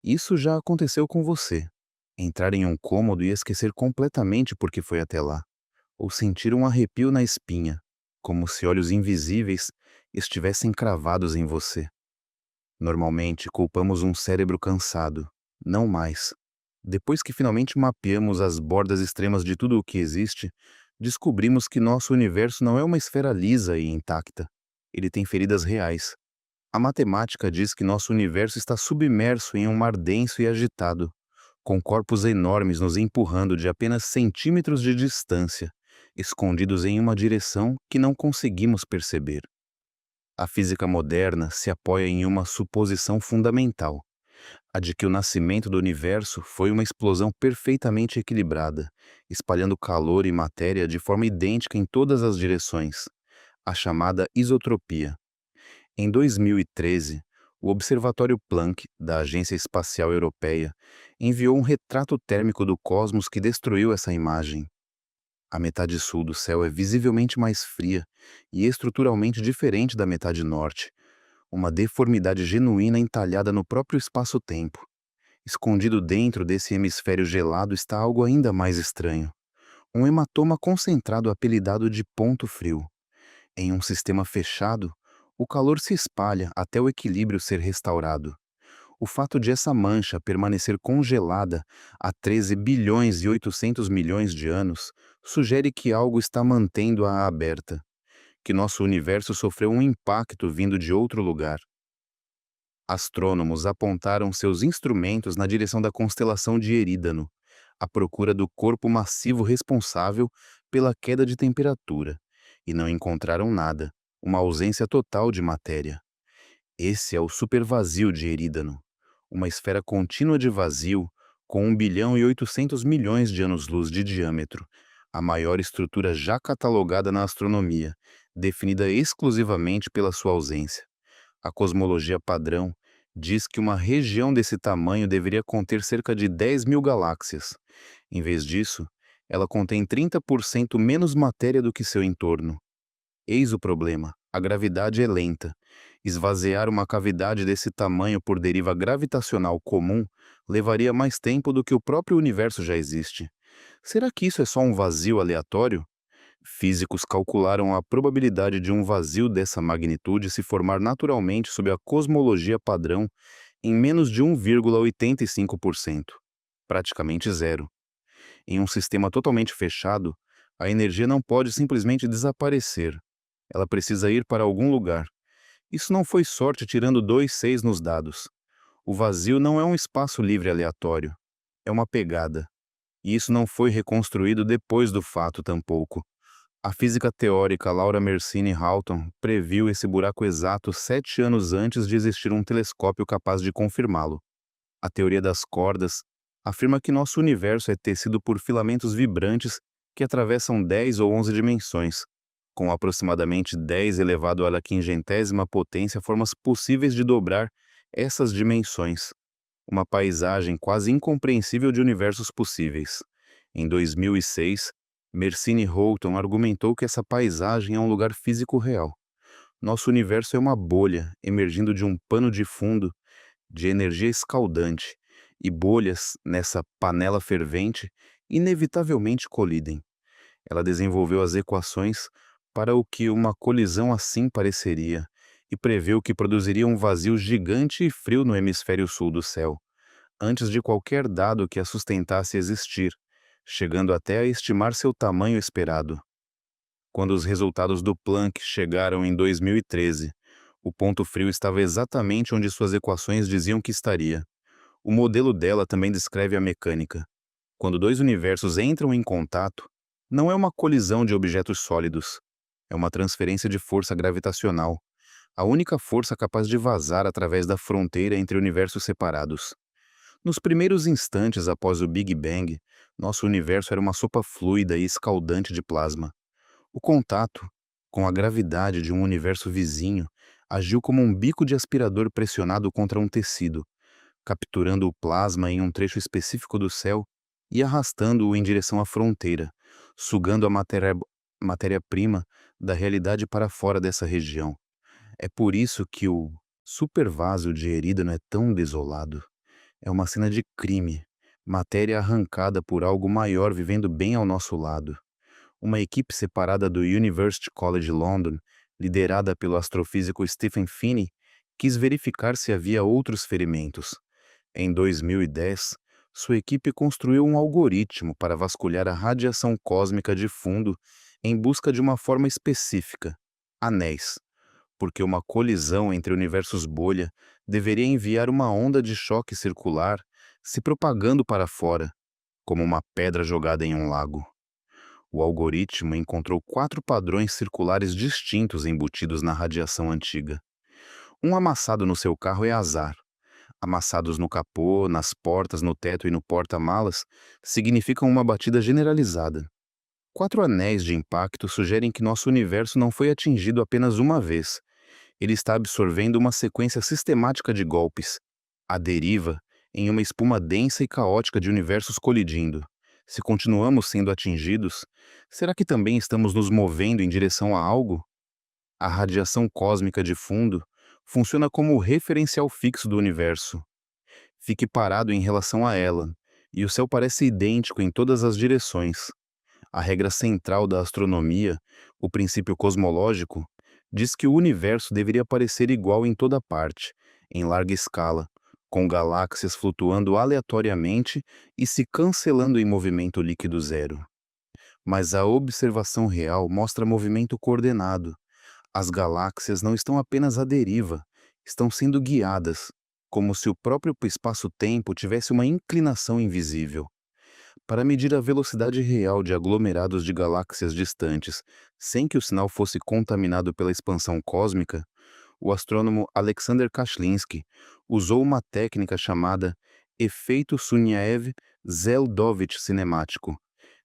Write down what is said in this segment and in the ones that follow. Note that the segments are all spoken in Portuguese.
Isso já aconteceu com você. Entrar em um cômodo e esquecer completamente por que foi até lá, ou sentir um arrepio na espinha, como se olhos invisíveis estivessem cravados em você. Normalmente culpamos um cérebro cansado, não mais. Depois que finalmente mapeamos as bordas extremas de tudo o que existe, descobrimos que nosso universo não é uma esfera lisa e intacta. Ele tem feridas reais. A matemática diz que nosso universo está submerso em um mar denso e agitado, com corpos enormes nos empurrando de apenas centímetros de distância, escondidos em uma direção que não conseguimos perceber. A física moderna se apoia em uma suposição fundamental, a de que o nascimento do universo foi uma explosão perfeitamente equilibrada, espalhando calor e matéria de forma idêntica em todas as direções, a chamada isotropia. Em 2013, o Observatório Planck, da Agência Espacial Europeia, enviou um retrato térmico do cosmos que destruiu essa imagem. A metade sul do céu é visivelmente mais fria e estruturalmente diferente da metade norte, uma deformidade genuína entalhada no próprio espaço-tempo. Escondido dentro desse hemisfério gelado está algo ainda mais estranho. Um hematoma concentrado apelidado de ponto frio. Em um sistema fechado, o calor se espalha até o equilíbrio ser restaurado. O fato de essa mancha permanecer congelada há 13 bilhões e 800 milhões de anos sugere que algo está mantendo-a aberta, que nosso universo sofreu um impacto vindo de outro lugar. Astrônomos apontaram seus instrumentos na direção da constelação de Erídano, à procura do corpo massivo responsável pela queda de temperatura, e não encontraram nada, uma ausência total de matéria. Esse é o supervazio de Erídano, uma esfera contínua de vazio com 1 bilhão e 800 milhões de anos-luz de diâmetro, a maior estrutura já catalogada na astronomia, definida exclusivamente pela sua ausência. A cosmologia padrão diz que uma região desse tamanho deveria conter cerca de 10 mil galáxias. Em vez disso, ela contém 30% menos matéria do que seu entorno. Eis o problema: a gravidade é lenta. Esvaziar uma cavidade desse tamanho por deriva gravitacional comum levaria mais tempo do que o próprio universo já existe. Será que isso é só um vazio aleatório? Físicos calcularam a probabilidade de um vazio dessa magnitude se formar naturalmente sob a cosmologia padrão em menos de 1,85%, praticamente zero. Em um sistema totalmente fechado, a energia não pode simplesmente desaparecer. Ela precisa ir para algum lugar. Isso não foi sorte tirando 2 6 nos dados. O vazio não é um espaço livre aleatório. É uma pegada. E isso não foi reconstruído depois do fato tampouco. A física teórica Laura Mersini Houghton previu esse buraco exato 7 anos antes de existir um telescópio capaz de confirmá-lo. A teoria das cordas afirma que nosso universo é tecido por filamentos vibrantes que atravessam 10 ou 11 dimensões, com aproximadamente 10 elevado à quingentésima potência formas possíveis de dobrar essas dimensões, uma paisagem quase incompreensível de universos possíveis. Em 2006, Mersini Houghton argumentou que essa paisagem é um lugar físico real. Nosso universo é uma bolha emergindo de um pano de fundo de energia escaldante, e bolhas nessa panela fervente inevitavelmente colidem. Ela desenvolveu as equações para o que uma colisão assim pareceria e preveu que produziria um vazio gigante e frio no hemisfério sul do céu, antes de qualquer dado que a sustentasse existir, chegando até a estimar seu tamanho esperado. Quando os resultados do Planck chegaram em 2013, o ponto frio estava exatamente onde suas equações diziam que estaria. O modelo dela também descreve a mecânica. Quando dois universos entram em contato, não é uma colisão de objetos sólidos, é uma transferência de força gravitacional, a única força capaz de vazar através da fronteira entre universos separados. Nos primeiros instantes após o Big Bang, nosso universo era uma sopa fluida e escaldante de plasma. O contato com a gravidade de um universo vizinho agiu como um bico de aspirador pressionado contra um tecido, capturando o plasma em um trecho específico do céu e arrastando-o em direção à fronteira, sugando a matéria-prima da realidade para fora dessa região. É por isso que o supervaso de Erídano é tão desolado. É uma cena de crime, matéria arrancada por algo maior vivendo bem ao nosso lado. Uma equipe separada do University College London, liderada pelo astrofísico Stephen Finney, quis verificar se havia outros ferimentos. Em 2010, sua equipe construiu um algoritmo para vasculhar a radiação cósmica de fundo em busca de uma forma específica, anéis, porque uma colisão entre universos bolha deveria enviar uma onda de choque circular se propagando para fora, como uma pedra jogada em um lago. O algoritmo encontrou 4 padrões circulares distintos embutidos na radiação antiga. Um amassado no seu carro é azar. Amassados no capô, nas portas, no teto e no porta-malas significam uma batida generalizada. 4 anéis de impacto sugerem que nosso universo não foi atingido apenas uma vez. Ele está absorvendo uma sequência sistemática de golpes, à deriva, em uma espuma densa e caótica de universos colidindo. Se continuamos sendo atingidos, será que também estamos nos movendo em direção a algo? A radiação cósmica de fundo funciona como o referencial fixo do universo. Fique parado em relação a ela, e o céu parece idêntico em todas as direções. A regra central da astronomia, o princípio cosmológico, diz que o universo deveria parecer igual em toda parte, em larga escala, com galáxias flutuando aleatoriamente e se cancelando em movimento líquido zero. Mas a observação real mostra movimento coordenado. As galáxias não estão apenas à deriva, estão sendo guiadas, como se o próprio espaço-tempo tivesse uma inclinação invisível. Para medir a velocidade real de aglomerados de galáxias distantes, sem que o sinal fosse contaminado pela expansão cósmica, o astrônomo Alexander Kashlinsky usou uma técnica chamada efeito Sunyaev-Zeldovich cinemático,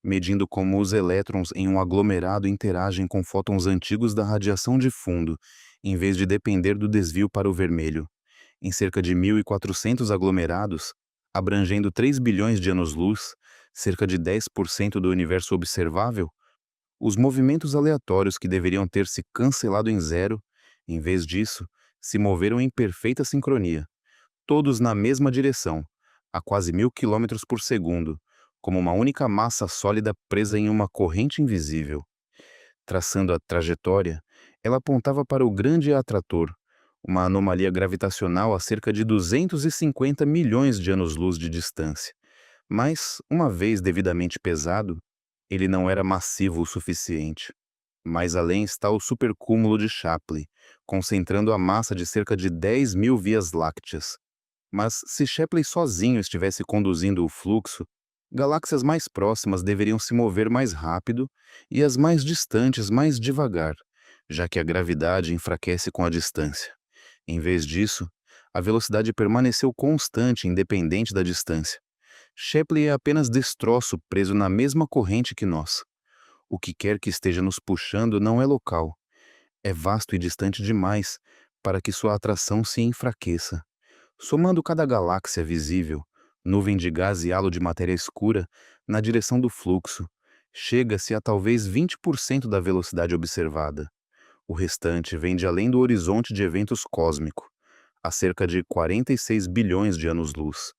medindo como os elétrons em um aglomerado interagem com fótons antigos da radiação de fundo, em vez de depender do desvio para o vermelho. Em cerca de 1.400 aglomerados, abrangendo 3 bilhões de anos-luz, cerca de 10% do universo observável, os movimentos aleatórios que deveriam ter se cancelado em zero, em vez disso, se moveram em perfeita sincronia, todos na mesma direção, a quase 1.000 km/segundo, como uma única massa sólida presa em uma corrente invisível. Traçando a trajetória, ela apontava para o grande atrator, uma anomalia gravitacional a cerca de 250 milhões de anos-luz de distância. Mas, uma vez devidamente pesado, ele não era massivo o suficiente. Mais além está o supercúmulo de Shapley, concentrando a massa de cerca de 10.000 vias-lácteas. Mas se Shapley sozinho estivesse conduzindo o fluxo, galáxias mais próximas deveriam se mover mais rápido e as mais distantes mais devagar, já que a gravidade enfraquece com a distância. Em vez disso, a velocidade permaneceu constante independente da distância. Shapley é apenas destroço preso na mesma corrente que nós. O que quer que esteja nos puxando não é local. É vasto e distante demais para que sua atração se enfraqueça. Somando cada galáxia visível, nuvem de gás e halo de matéria escura, na direção do fluxo, chega-se a talvez 20% da velocidade observada. O restante vem de além do horizonte de eventos cósmico, a cerca de 46 bilhões de anos-luz,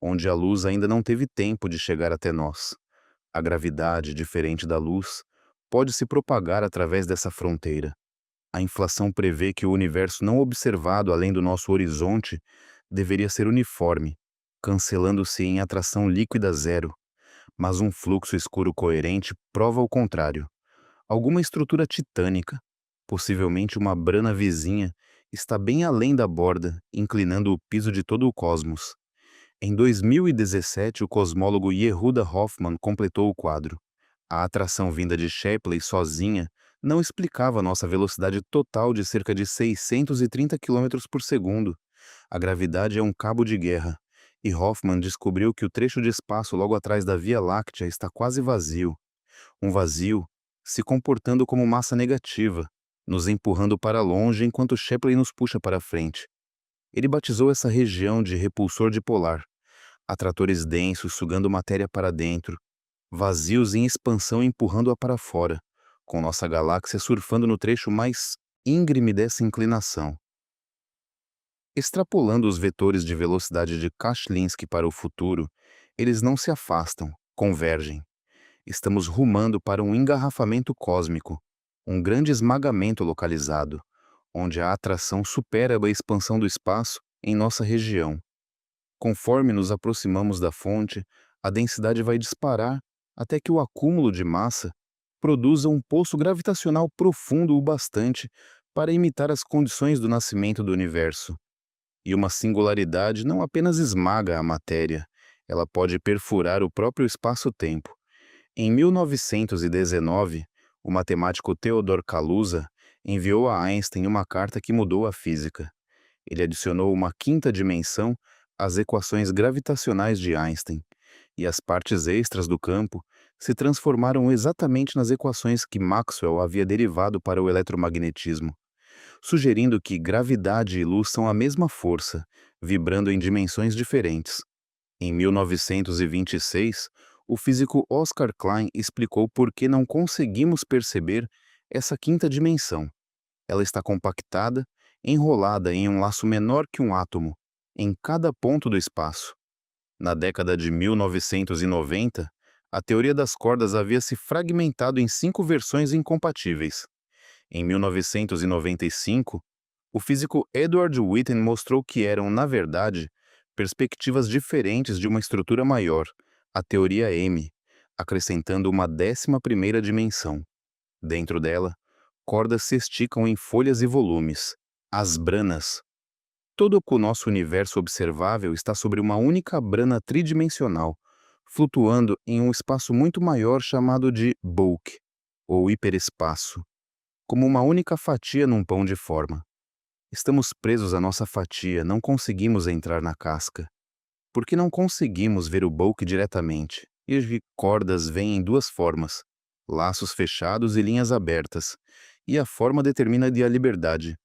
onde a luz ainda não teve tempo de chegar até nós. A gravidade, diferente da luz, pode se propagar através dessa fronteira. A inflação prevê que o universo não observado além do nosso horizonte deveria ser uniforme, cancelando-se em atração líquida zero, mas um fluxo escuro coerente prova o contrário. Alguma estrutura titânica, possivelmente uma brana vizinha, está bem além da borda, inclinando o piso de todo o cosmos. Em 2017, o cosmólogo Yehuda Hoffman completou o quadro. A atração vinda de Shapley sozinha não explicava nossa velocidade total de cerca de 630 km/segundo. A gravidade é um cabo de guerra, e Hoffman descobriu que o trecho de espaço logo atrás da Via Láctea está quase vazio. Um vazio se comportando como massa negativa, nos empurrando para longe enquanto Shapley nos puxa para frente. Ele batizou essa região de repulsor dipolar. Atratores densos sugando matéria para dentro, vazios em expansão empurrando-a para fora, com nossa galáxia surfando no trecho mais íngreme dessa inclinação. Extrapolando os vetores de velocidade de Kachlinski para o futuro, eles não se afastam, convergem. Estamos rumando para um engarrafamento cósmico, um grande esmagamento localizado, onde a atração supera a expansão do espaço em nossa região. Conforme nos aproximamos da fonte, a densidade vai disparar até que o acúmulo de massa produza um poço gravitacional profundo o bastante para imitar as condições do nascimento do universo. E uma singularidade não apenas esmaga a matéria, ela pode perfurar o próprio espaço-tempo. Em 1919, o matemático Theodor Kaluza enviou a Einstein uma carta que mudou a física. Ele adicionou uma quinta dimensão às equações gravitacionais de Einstein, e as partes extras do campo se transformaram exatamente nas equações que Maxwell havia derivado para o eletromagnetismo, sugerindo que gravidade e luz são a mesma força, vibrando em dimensões diferentes. Em 1926, o físico Oscar Klein explicou por que não conseguimos perceber essa quinta dimensão. Ela está compactada, enrolada em um laço menor que um átomo, em cada ponto do espaço. Na década de 1990, a teoria das cordas havia se fragmentado em 5 versões incompatíveis. Em 1995, o físico Edward Witten mostrou que eram, na verdade, perspectivas diferentes de uma estrutura maior, a teoria M, acrescentando uma 11ª dimensão. Dentro dela, cordas se esticam em folhas e volumes, as branas. Todo o nosso universo observável está sobre uma única brana tridimensional, flutuando em um espaço muito maior chamado de bulk, ou hiperespaço, como uma única fatia num pão de forma. Estamos presos à nossa fatia, não conseguimos entrar na casca, porque não conseguimos ver o bulk diretamente, e as cordas vêm em 2 formas, laços fechados e linhas abertas, e a forma determina a liberdade.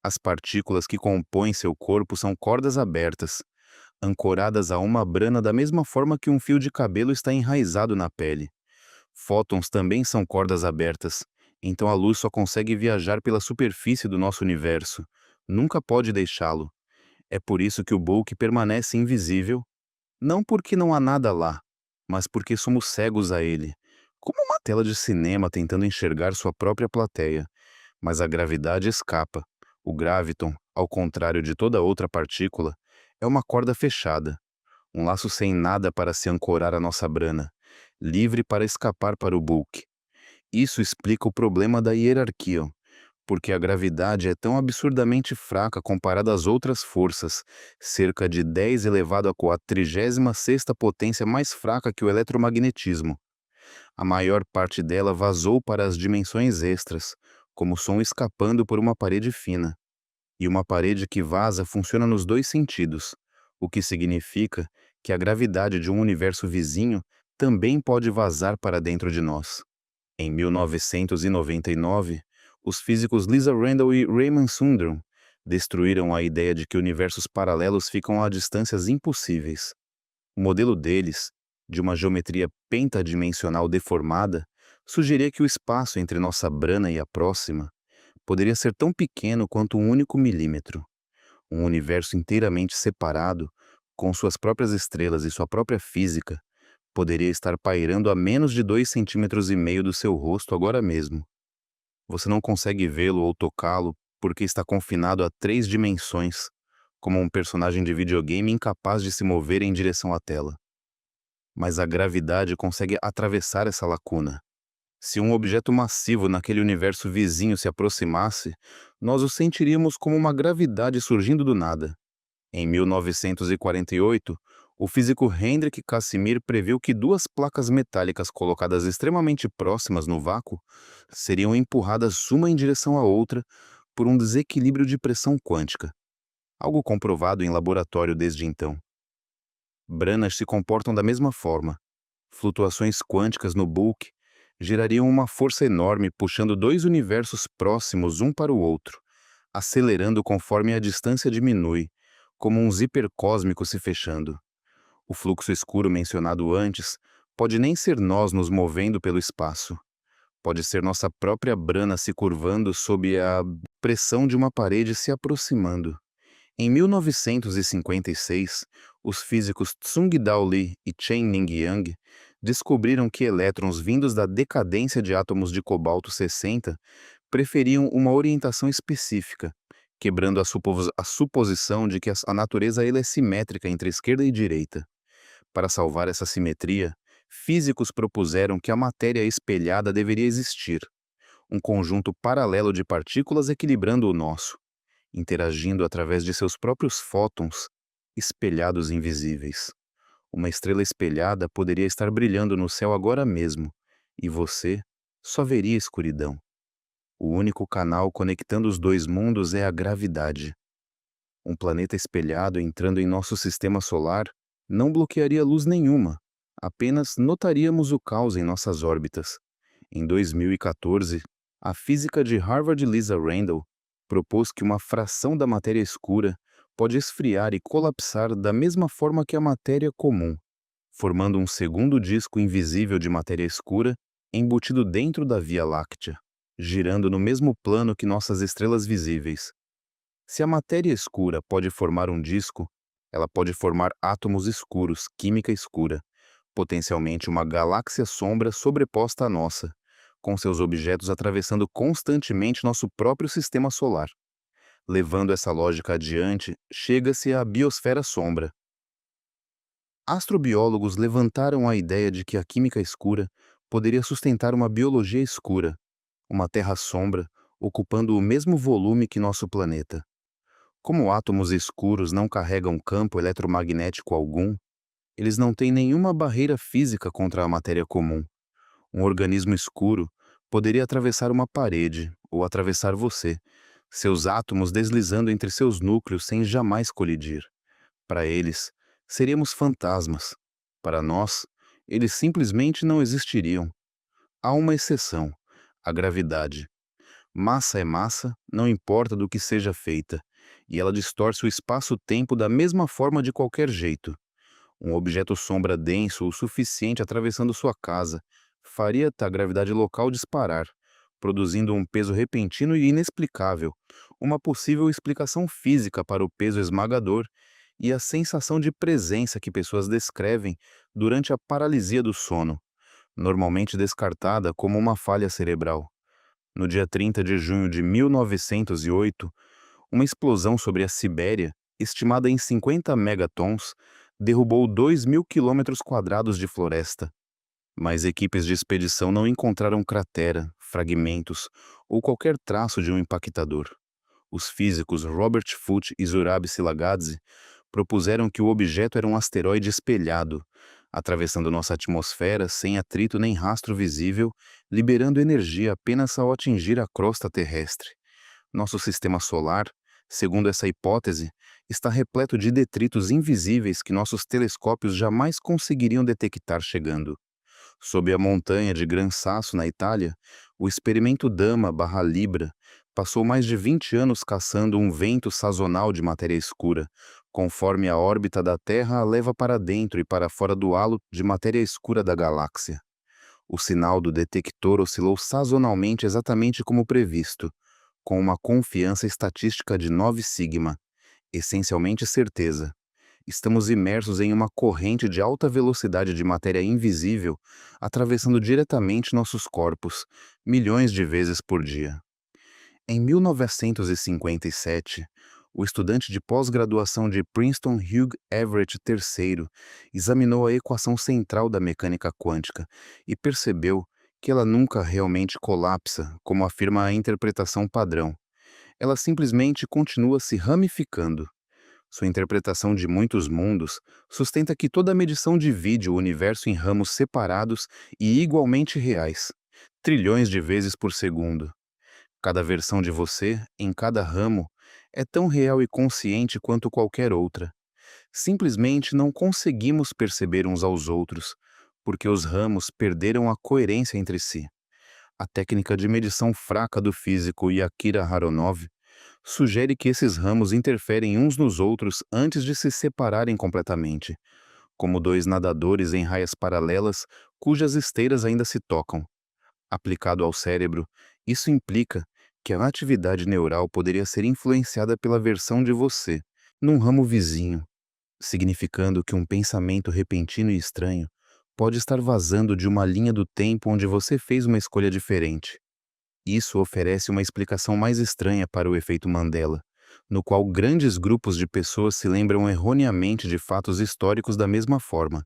As partículas que compõem seu corpo são cordas abertas, ancoradas a uma brana da mesma forma que um fio de cabelo está enraizado na pele. Fótons também são cordas abertas, então a luz só consegue viajar pela superfície do nosso universo, nunca pode deixá-lo. É por isso que o bulk permanece invisível, não porque não há nada lá, mas porque somos cegos a ele, como uma tela de cinema tentando enxergar sua própria plateia. Mas a gravidade escapa. O graviton, ao contrário de toda outra partícula, é uma corda fechada, um laço sem nada para se ancorar à nossa brana, livre para escapar para o bulk. Isso explica o problema da hierarquia, porque a gravidade é tão absurdamente fraca comparada às outras forças, cerca de 10 elevado à 36ª potência mais fraca que o eletromagnetismo. A maior parte dela vazou para as dimensões extras, como som escapando por uma parede fina. E uma parede que vaza funciona nos 2 sentidos, o que significa que a gravidade de um universo vizinho também pode vazar para dentro de nós. Em 1999, os físicos Lisa Randall e Raymond Sundrum destruíram a ideia de que universos paralelos ficam a distâncias impossíveis. O modelo deles, de uma geometria pentadimensional deformada, sugeria que o espaço entre nossa brana e a próxima poderia ser tão pequeno quanto um único milímetro. Um universo inteiramente separado, com suas próprias estrelas e sua própria física, poderia estar pairando a menos de 2,5 centímetros do seu rosto agora mesmo. Você não consegue vê-lo ou tocá-lo porque está confinado a 3 dimensões, como um personagem de videogame incapaz de se mover em direção à tela. Mas a gravidade consegue atravessar essa lacuna. Se um objeto massivo naquele universo vizinho se aproximasse, nós o sentiríamos como uma gravidade surgindo do nada. Em 1948, o físico Hendrik Casimir previu que 2 placas metálicas colocadas extremamente próximas no vácuo seriam empurradas uma em direção à outra por um desequilíbrio de pressão quântica, algo comprovado em laboratório desde então. Branas se comportam da mesma forma. Flutuações quânticas no bulk gerariam uma força enorme puxando 2 universos próximos um para o outro, acelerando conforme a distância diminui, como um zíper cósmico se fechando. O fluxo escuro mencionado antes pode nem ser nós nos movendo pelo espaço. Pode ser nossa própria brana se curvando sob a pressão de uma parede se aproximando. Em 1956, os físicos Tsung-Dao Lee e Chen-Ning Yang descobriram que elétrons vindos da decadência de átomos de cobalto-60 preferiam uma orientação específica, quebrando a suposição de que a natureza ela é simétrica entre esquerda e direita. Para salvar essa simetria, físicos propuseram que a matéria espelhada deveria existir, um conjunto paralelo de partículas equilibrando o nosso, interagindo através de seus próprios fótons, espelhados invisíveis. Uma estrela espelhada poderia estar brilhando no céu agora mesmo, e você só veria escuridão. O único canal conectando os dois mundos é a gravidade. Um planeta espelhado entrando em nosso sistema solar não bloquearia luz nenhuma, apenas notaríamos o caos em nossas órbitas. Em 2014, a física de Harvard Lisa Randall propôs que uma fração da matéria escura pode esfriar e colapsar da mesma forma que a matéria comum, formando um segundo disco invisível de matéria escura embutido dentro da Via Láctea, girando no mesmo plano que nossas estrelas visíveis. Se a matéria escura pode formar um disco, ela pode formar átomos escuros, química escura, potencialmente uma galáxia sombra sobreposta à nossa, com seus objetos atravessando constantemente nosso próprio sistema solar. Levando essa lógica adiante, chega-se à biosfera sombra. Astrobiólogos levantaram a ideia de que a química escura poderia sustentar uma biologia escura, uma terra sombra, ocupando o mesmo volume que nosso planeta. Como átomos escuros não carregam campo eletromagnético algum, eles não têm nenhuma barreira física contra a matéria comum. Um organismo escuro poderia atravessar uma parede ou atravessar você, seus átomos deslizando entre seus núcleos sem jamais colidir. Para eles, seríamos fantasmas. Para nós, eles simplesmente não existiriam. Há uma exceção: a gravidade. Massa é massa, não importa do que seja feita, e ela distorce o espaço-tempo da mesma forma de qualquer jeito. Um objeto sombra denso o suficiente atravessando sua casa faria a gravidade local disparar, produzindo um peso repentino e inexplicável, uma possível explicação física para o peso esmagador e a sensação de presença que pessoas descrevem durante a paralisia do sono, normalmente descartada como uma falha cerebral. No dia 30 de junho de 1908, uma explosão sobre a Sibéria, estimada em 50 megatons, derrubou 2.000 quilômetros quadrados de floresta. Mas equipes de expedição não encontraram cratera, fragmentos ou qualquer traço de um impactador. Os físicos Robert Foote e Zurab Silagaidze propuseram que o objeto era um asteroide espelhado, atravessando nossa atmosfera sem atrito nem rastro visível, liberando energia apenas ao atingir a crosta terrestre. Nosso sistema solar, segundo essa hipótese, está repleto de detritos invisíveis que nossos telescópios jamais conseguiriam detectar chegando. Sob a montanha de Gran Sasso, na Itália, o experimento Dama/Libra passou mais de 20 anos caçando um vento sazonal de matéria escura, conforme a órbita da Terra a leva para dentro e para fora do halo de matéria escura da galáxia. O sinal do detector oscilou sazonalmente exatamente como previsto, com uma confiança estatística de 9 sigma, essencialmente certeza. Estamos imersos em uma corrente de alta velocidade de matéria invisível, atravessando diretamente nossos corpos, milhões de vezes por dia. Em 1957, o estudante de pós-graduação de Princeton Hugh Everett III examinou a equação central da mecânica quântica e percebeu que ela nunca realmente colapsa, como afirma a interpretação padrão. Ela simplesmente continua se ramificando. Sua interpretação de muitos mundos sustenta que toda medição divide o universo em ramos separados e igualmente reais, trilhões de vezes por segundo. Cada versão de você, em cada ramo, é tão real e consciente quanto qualquer outra. Simplesmente não conseguimos perceber uns aos outros, porque os ramos perderam a coerência entre si. A técnica de medição fraca do físico Akira Aronov sugere que esses ramos interferem uns nos outros antes de se separarem completamente, como dois nadadores em raias paralelas cujas esteiras ainda se tocam. Aplicado ao cérebro, isso implica que a atividade neural poderia ser influenciada pela versão de você, num ramo vizinho, significando que um pensamento repentino e estranho pode estar vazando de uma linha do tempo onde você fez uma escolha diferente. Isso oferece uma explicação mais estranha para o efeito Mandela, no qual grandes grupos de pessoas se lembram erroneamente de fatos históricos da mesma forma.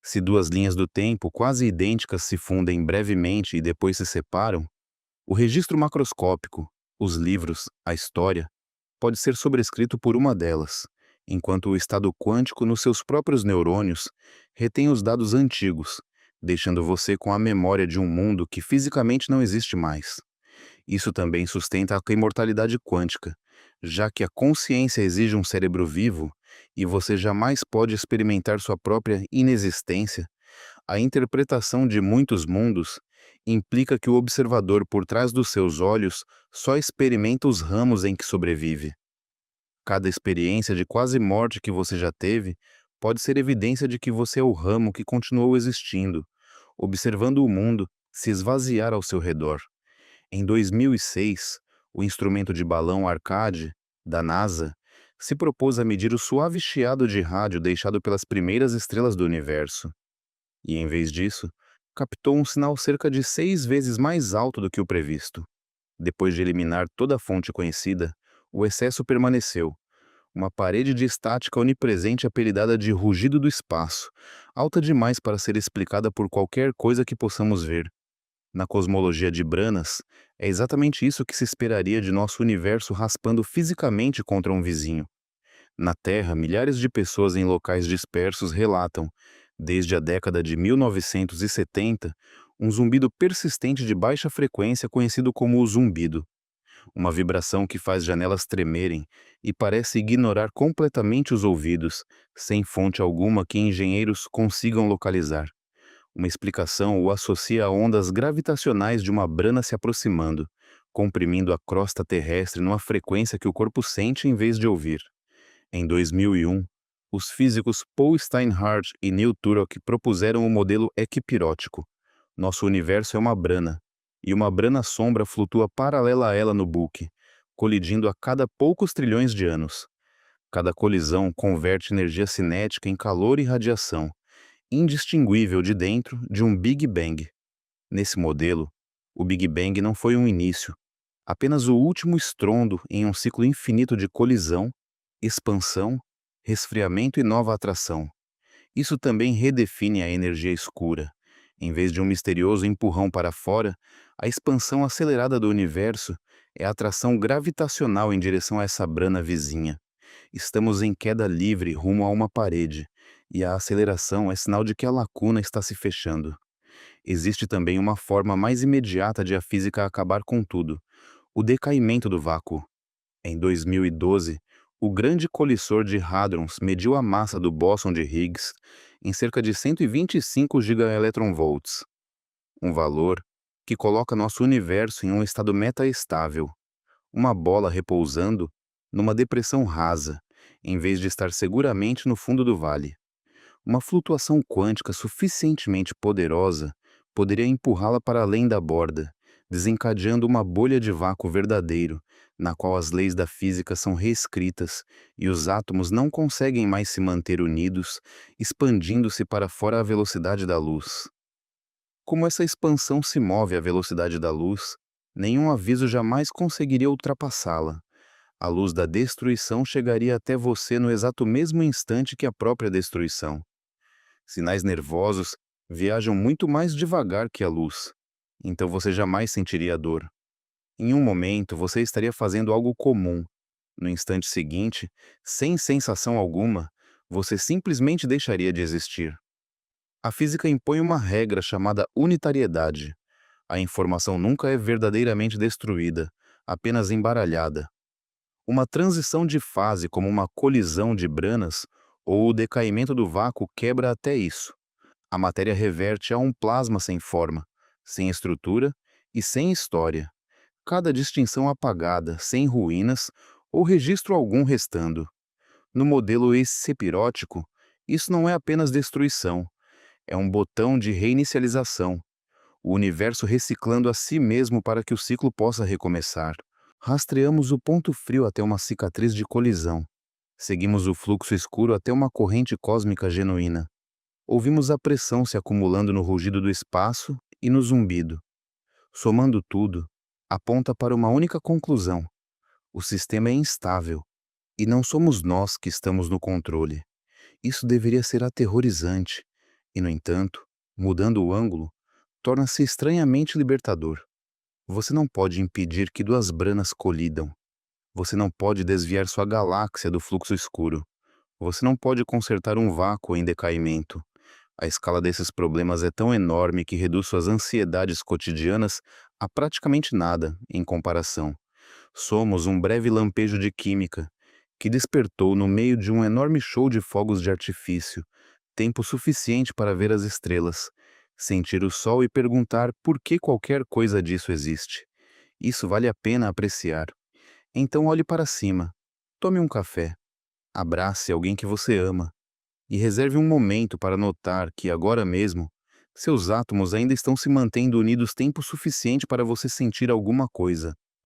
Se duas linhas do tempo quase idênticas se fundem brevemente e depois se separam, o registro macroscópico, os livros, a história, pode ser sobrescrito por uma delas, enquanto o estado quântico nos seus próprios neurônios retém os dados antigos, deixando você com a memória de um mundo que fisicamente não existe mais. Isso também sustenta a imortalidade quântica, já que a consciência exige um cérebro vivo e você jamais pode experimentar sua própria inexistência. A interpretação de muitos mundos implica que o observador por trás dos seus olhos só experimenta os ramos em que sobrevive. Cada experiência de quase morte que você já teve pode ser evidência de que você é o ramo que continuou existindo, observando o mundo se esvaziar ao seu redor. Em 2006, o instrumento de balão Arcade, da NASA, se propôs a medir o suave chiado de rádio deixado pelas primeiras estrelas do universo. E, em vez disso, captou um sinal cerca de 6 vezes mais alto do que o previsto. Depois de eliminar toda a fonte conhecida, o excesso permaneceu. Uma parede de estática onipresente apelidada de rugido do espaço, alta demais para ser explicada por qualquer coisa que possamos ver. Na cosmologia de Branas, é exatamente isso que se esperaria de nosso universo raspando fisicamente contra um vizinho. Na Terra, milhares de pessoas em locais dispersos relatam, desde a década de 1970, um zumbido persistente de baixa frequência conhecido como o zumbido. Uma vibração que faz janelas tremerem e parece ignorar completamente os ouvidos, sem fonte alguma que engenheiros consigam localizar. Uma explicação o associa a ondas gravitacionais de uma brana se aproximando, comprimindo a crosta terrestre numa frequência que o corpo sente em vez de ouvir. Em 2001, os físicos Paul Steinhardt e Neil Turok propuseram o modelo equipirótico. Nosso universo é uma brana, e uma brana sombra flutua paralela a ela no bulk, colidindo a cada poucos trilhões de anos. Cada colisão converte energia cinética em calor e radiação, indistinguível de dentro de um Big Bang. Nesse modelo, o Big Bang não foi um início, apenas o último estrondo em um ciclo infinito de colisão, expansão, resfriamento e nova atração. Isso também redefine a energia escura. Em vez de um misterioso empurrão para fora, a expansão acelerada do universo é a atração gravitacional em direção a essa brana vizinha. Estamos em queda livre rumo a uma parede, e a aceleração é sinal de que a lacuna está se fechando. Existe também uma forma mais imediata de a física acabar com tudo: o decaimento do vácuo. Em 2012, o grande colissor de hadrons mediu a massa do bóson de Higgs em cerca de 125 gigaelectronvolts, um valor que coloca nosso universo em um estado metaestável, uma bola repousando numa depressão rasa, em vez de estar seguramente no fundo do vale. Uma flutuação quântica suficientemente poderosa poderia empurrá-la para além da borda, desencadeando uma bolha de vácuo verdadeiro, na qual as leis da física são reescritas e os átomos não conseguem mais se manter unidos, expandindo-se para fora à velocidade da luz. Como essa expansão se move à velocidade da luz, nenhum aviso jamais conseguiria ultrapassá-la. A luz da destruição chegaria até você no exato mesmo instante que a própria destruição. Sinais nervosos viajam muito mais devagar que a luz, então você jamais sentiria a dor. Em um momento, você estaria fazendo algo comum. No instante seguinte, sem sensação alguma, você simplesmente deixaria de existir. A física impõe uma regra chamada unitariedade. A informação nunca é verdadeiramente destruída, apenas embaralhada. Uma transição de fase, como uma colisão de branas ou o decaimento do vácuo, quebra até isso. A matéria reverte a um plasma sem forma, sem estrutura e sem história. Cada distinção apagada, sem ruínas ou registro algum restando. No modelo sepirótico, isso não é apenas destruição, é um botão de reinicialização, o universo reciclando a si mesmo para que o ciclo possa recomeçar. Rastreamos o ponto frio até uma cicatriz de colisão. Seguimos o fluxo escuro até uma corrente cósmica genuína. Ouvimos a pressão se acumulando no rugido do espaço e no zumbido. Somando tudo, aponta para uma única conclusão: o sistema é instável, e não somos nós que estamos no controle. Isso deveria ser aterrorizante, e, no entanto, mudando o ângulo, torna-se estranhamente libertador. Você não pode impedir que duas branas colidam. Você não pode desviar sua galáxia do fluxo escuro. Você não pode consertar um vácuo em decaimento. A escala desses problemas é tão enorme que reduz suas ansiedades cotidianas a praticamente nada em comparação. Somos um breve lampejo de química que despertou no meio de um enorme show de fogos de artifício, tempo suficiente para ver as estrelas, sentir o sol e perguntar por que qualquer coisa disso existe. Isso vale a pena apreciar. Então olhe para cima, tome um café, abrace alguém que você ama e reserve um momento para notar que agora mesmo seus átomos ainda estão se mantendo unidos tempo suficiente para você sentir alguma coisa.